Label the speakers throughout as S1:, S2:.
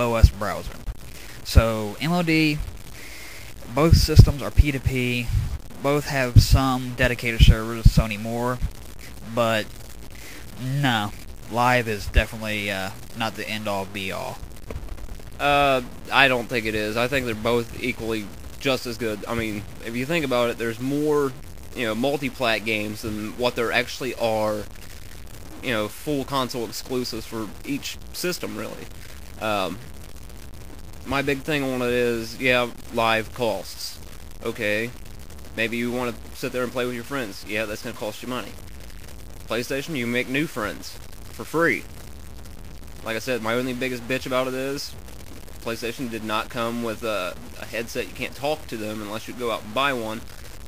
S1: OS browser. So MOD, both systems are P2P, both have some dedicated servers, Sony more, but no, live is definitely not the end-all be-all.
S2: I don't think it is. I think they're both equally just as good. I mean, if you think about it, there's more, multi-plat games than what there actually are, full console exclusives for each system, really. My big thing on it is, yeah, live costs. Okay, maybe you want to sit there and play with your friends. Yeah, that's going to cost you money. PlayStation, you make new friends for free. Like I said, my only biggest bitch about it is PlayStation did not come with a headset. You can't talk to them unless you go out and buy one.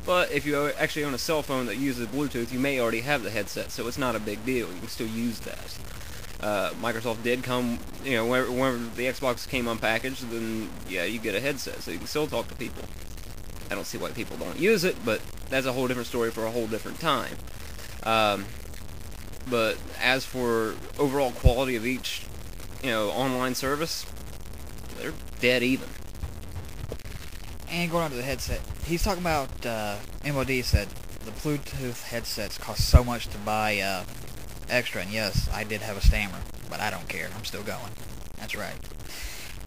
S2: But if you actually own a cell phone that uses Bluetooth, you may already have the headset, so it's not a big deal. You can still use that. Microsoft did come, whenever the Xbox came unpackaged, then yeah, you get a headset, so you can still talk to people. I don't see why people don't use it, but that's a whole different story for a whole different time. But as for overall quality of each, online service, they're dead even.
S1: And going on to the headset, he's talking about, MOD said the Bluetooth headsets cost so much to buy extra, and yes, I did have a stammer, but I don't care, I'm still going. That's right.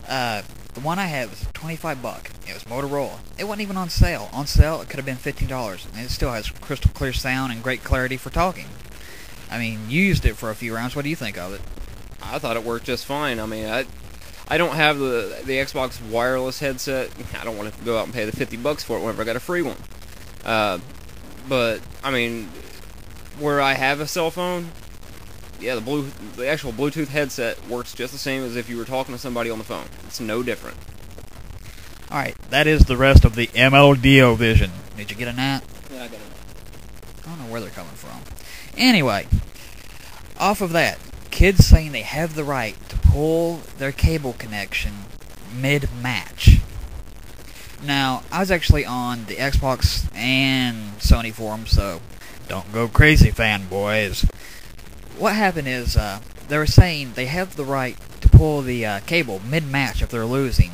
S1: The one I had was $25. It was Motorola. It wasn't even on sale. On sale, it could have been $15, and it still has crystal clear sound and great clarity for talking. I mean, you used it for a few rounds. What do you think of it?
S2: I thought it worked just fine. I mean, I don't have the Xbox wireless headset. I don't want to go out and pay the $50 for it whenever I got a free one. But I mean, where I have a cell phone, yeah, the actual Bluetooth headset works just the same as if you were talking to somebody on the phone. It's no different.
S1: Alright, that is the rest of the MLDO vision. Did you get a nap?
S2: Yeah, I got it.
S1: I don't know where they're coming from. Anyway, off of that, kids saying they have the right to pull their cable connection mid-match. Now, I was actually on the Xbox and Sony forums, so don't go crazy, fanboys. What happened is, they were saying they have the right to pull the cable mid-match if they're losing.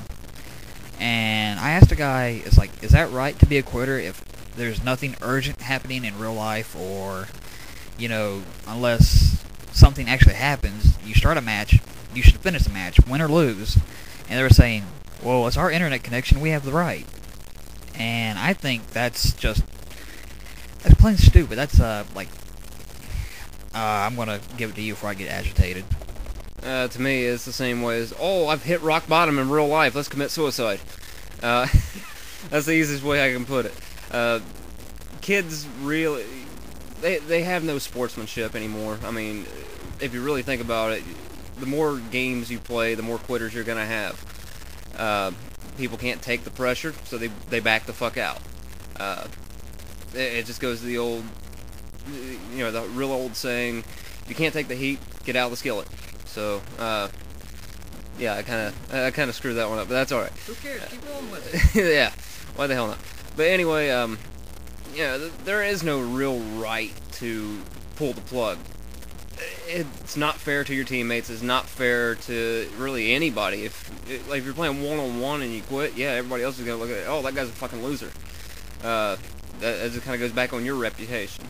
S1: And I asked a guy, is that right to be a quitter if there's nothing urgent happening in real life, or, unless something actually happens, you start a match, you should finish the match, win or lose. And they were saying, well, it's our internet connection, we have the right. And I think that's plain stupid. That's, I'm gonna give it to you before I get agitated.
S2: To me, it's the same way as, oh, I've hit rock bottom in real life, let's commit suicide. That's the easiest way I can put it. Kids really, they have no sportsmanship anymore. I mean, if you really think about it, the more games you play, the more quitters you're gonna have. People can't take the pressure, so they back the fuck out. It just goes to the old, the real old saying, you can't take the heat, get out of the skillet. So, yeah, I kind of screwed that one up, but that's alright.
S1: Who cares? Keep rolling with
S2: it. Yeah, why the hell not? But anyway, there is no real right to pull the plug. It's not fair to your teammates. It's not fair to really anybody. If you're playing one-on-one and you quit, yeah, everybody else is gonna look at it. Oh, that guy's a fucking loser. That just kind of goes back on your reputation.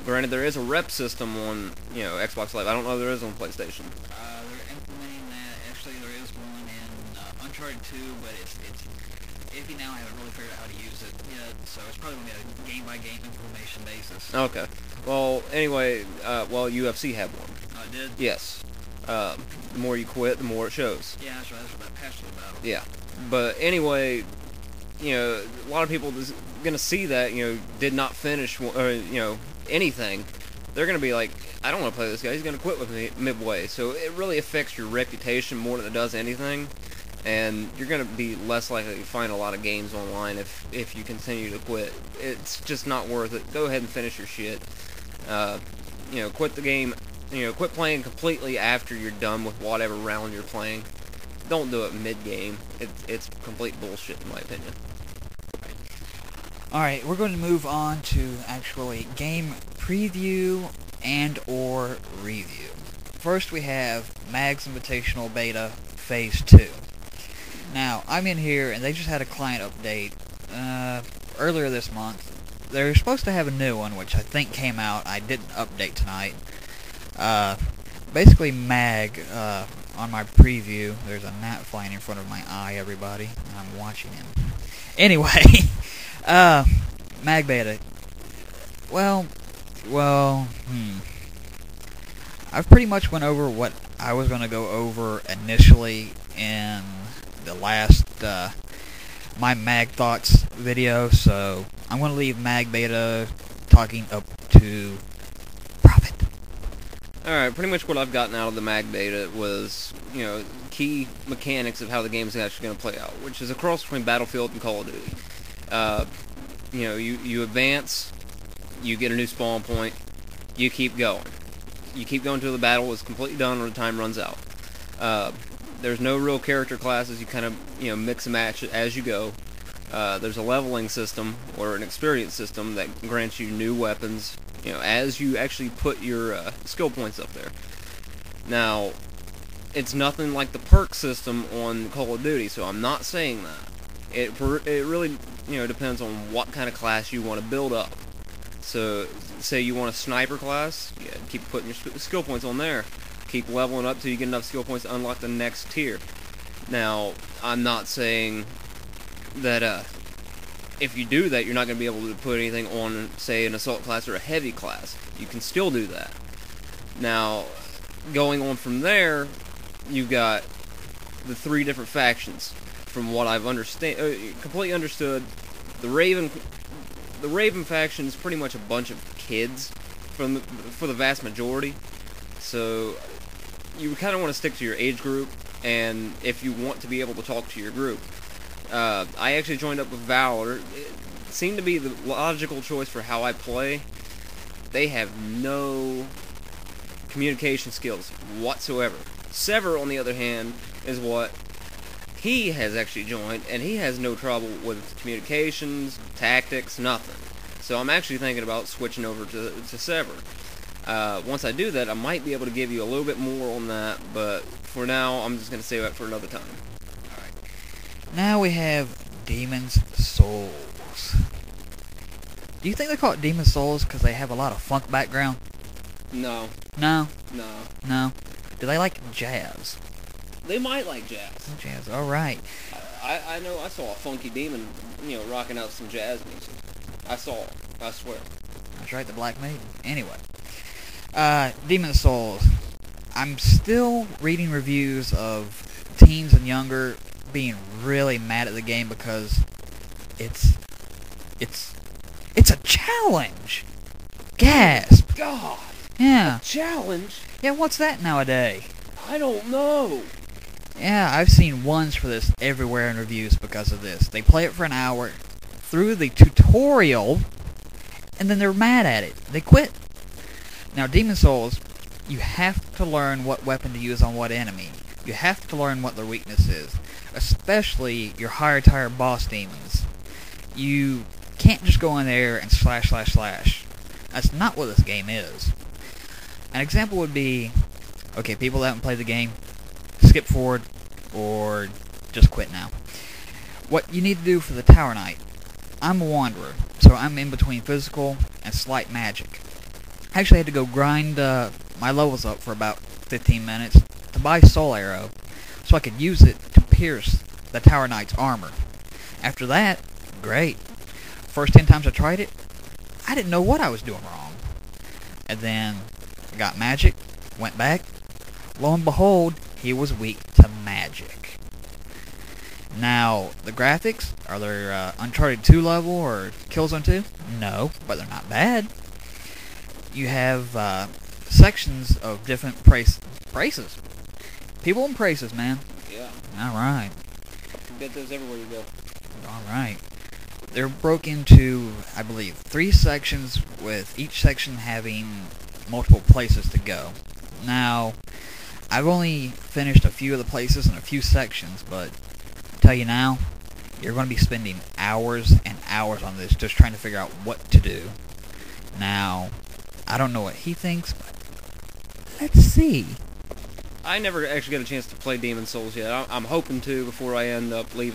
S2: Granted, there is a rep system on Xbox Live. I don't know if there is on PlayStation.
S1: They're implementing that. Actually, there is one in Uncharted 2, but it's iffy now. I haven't really figured out how to use it yet, so it's probably going to be a game-by-game implementation basis.
S2: Okay. Well, anyway, UFC had one.
S1: Oh, it did?
S2: Yes. The more you quit, the more it shows.
S1: Yeah, that's right. That's what that patch was about.
S2: Yeah. But anyway, a lot of people is going to see that, did not finish, anything. They're going to be like, I don't want to play this guy. He's going to quit with me midway. So it really affects your reputation more than it does anything. And you're going to be less likely to find a lot of games online if you continue to quit. It's just not worth it. Go ahead and finish your shit. Quit the game. Quit playing completely after you're done with whatever round you're playing. Don't do it mid-game. It's complete bullshit in my opinion.
S1: Alright, we're going to move on to actually game preview and or review. First we have Mag's Invitational Beta Phase 2. Now, I'm in here, and they just had a client update earlier this month. They're supposed to have a new one, which I think came out. I didn't update tonight. Basically, Mag, on my preview, there's a gnat flying in front of my eye, everybody, and I'm watching him. Anyway, Mag Beta. Well, I've pretty much went over what I was going to go over initially in the last my Mag Thoughts video, so I'm going to leave Mag Beta talking up to Profit.
S2: Alright, pretty much what I've gotten out of the Mag Beta was, key mechanics of how the game's actually going to play out, which is a cross between Battlefield and Call of Duty. You advance, you get a new spawn point, you keep going. You keep going until the battle is completely done or the time runs out. There's no real character classes. You kind of, mix and match as you go. There's a leveling system or an experience system that grants you new weapons, as you actually put your skill points up there. Now, it's nothing like the perk system on Call of Duty, so I'm not saying that. It really, depends on what kind of class you want to build up. So, say you want a sniper class, keep putting your skill points on there. Keep leveling up till you get enough skill points to unlock the next tier. Now, I'm not saying that if you do that, you're not going to be able to put anything on, say, an assault class or a heavy class. You can still do that. Now, going on from there, you've got the 3 different factions. From what I've completely understood, the Raven faction is pretty much a bunch of kids for the vast majority. So you kind of want to stick to your age group, and if you want to be able to talk to your group. I actually joined up with Valor. It seemed to be the logical choice for how I play. They have no communication skills whatsoever. Sever, on the other hand, is what he has actually joined, and he has no trouble with communications, tactics, nothing. So I'm actually thinking about switching over to Sever. Once I do that, I might be able to give you a little bit more on that, but for now, I'm just going to save that for another time.
S1: Alright. Now we have Demon's Souls. Do you think they call it Demon's Souls because they have a lot of funk background?
S2: No.
S1: No?
S2: No.
S1: No? Do they like jazz?
S2: They might like jazz.
S1: Jazz, alright.
S2: I know I saw a funky demon, rocking out some jazz music. I saw it. I swear.
S1: That's right, the Black Maiden. Anyway. Demon's Souls. I'm still reading reviews of teens and younger being really mad at the game because it's a challenge. Gasp.
S2: God.
S1: Yeah.
S2: A challenge?
S1: Yeah, what's that nowadays?
S2: I don't know.
S1: Yeah, I've seen ones for this everywhere in reviews because of this. They play it for an hour through the tutorial, and then they're mad at it. They quit. Now, Demon's Souls, you have to learn what weapon to use on what enemy. You have to learn what their weakness is, especially your higher tier boss demons. You can't just go in there and slash. That's not what this game is. An example would be, okay, people that haven't played the game, skip forward, or just quit now. What you need to do for the Tower Knight, I'm a Wanderer, so I'm in between physical and slight magic. I actually had to go grind my levels up for about 15 minutes to buy Soul Arrow, so I could use it to pierce the Tower Knight's armor. After that, great. First 10 times I tried it, I didn't know what I was doing wrong. And then I got magic, went back, lo and behold, he was weak to magic. Now, the graphics, are they Uncharted 2 level or Killzone 2? No, but they're not bad. You have sections of different prices. People and prices, man.
S2: Yeah.
S1: Alright.
S2: You get those everywhere you go.
S1: Alright. They're broke into, I believe, 3 sections, with each section having multiple places to go. Now, I've only finished a few of the places and a few sections, but I tell you now, you're going to be spending hours and hours on this just trying to figure out what to do. Now, I don't know what he thinks, but let's see.
S2: I never actually got a chance to play Demon's Souls yet. I'm hoping to before I end up leaving.